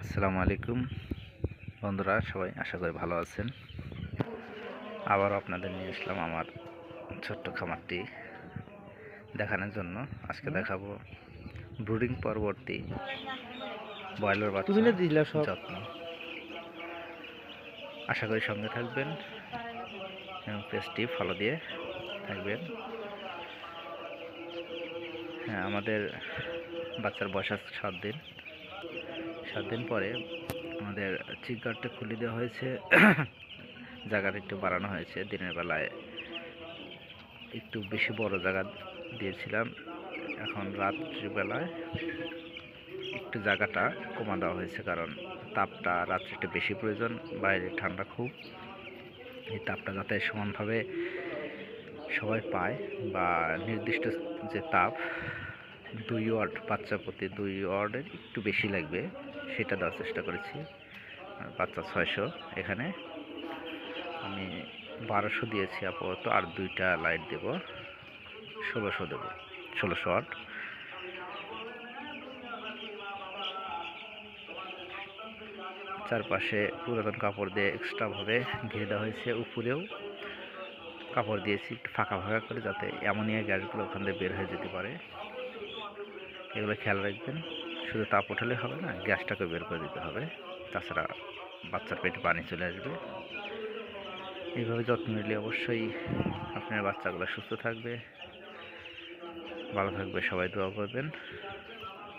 আসসালামু আলাইকুম বন্ধুরা, সবাই আশা করি ভালো আছেন। আবারও আপনাদের নিয়ে আসলাম আমার ছোট্ট খামারটি দেখানোর জন্য। আজকে দেখাবো ব্রুডিং পরবর্তী ব্রয়লার বাচ্চা যত্ন। আশা করি সঙ্গে থাকবেন এবং পেজটি ফলো দিয়ে থাকবেন। হ্যাঁ, আমাদের বাচ্চার বয়স আছে 7 দিন। 7 দিন পরে আমাদের চিকগারটা খুলে দেওয়া হয়েছে, জায়গাটা একটু বাড়ানো হয়েছে। দিনের বেলায় একটু বেশি বড় জায়গা দিয়েছিলাম, এখন রাত্রিবেলায় একটু জায়গাটা কমা দেওয়া হয়েছে, কারণ তাপটা রাত্রে একটু বেশি প্রয়োজন, বাইরে ঠান্ডা খুব। এই তাপটা যাতে সমানভাবে সবাই পায়, বা নির্দিষ্ট যে তাপ 2 ওয়াট, বাচ্চা প্রতি 2 ওয়াটের একটু বেশি লাগবে, সেটা দেওয়ার চেষ্টা করেছি। বাচ্চা 600, এখানে আমি 1200 দিয়েছি আপাতত, আর 2টা লাইট দেব, 1600 দেব, 1600 ওয়াট। চারপাশে পুরাতন কাপড় দিয়ে এক্সট্রাভাবে ঘিরে দেওয়া হয়েছে, উপরেও কাপড় দিয়েছি একটু ফাঁকা ফাঁকা করে, যাতে অ্যামোনিয়া গ্যাসগুলো ওখান থেকে বের হয়ে যেতে পারে। এগুলো খেয়াল রাখবেন। শুধু তাপ ওঠালে হবে না, গ্যাসটাকে বের করে দিতে হবে, তাছাড়া বাচ্চার পেটে পানি চলে আসবে। এইভাবে যত্ন নিলে অবশ্যই আপনার বাচ্চাগুলো সুস্থ থাকবে, ভালো থাকবে। সবাই দোয়া করবেন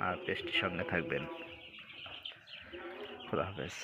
আর পেজটির সঙ্গে থাকবেন। খোদা হাফেজ।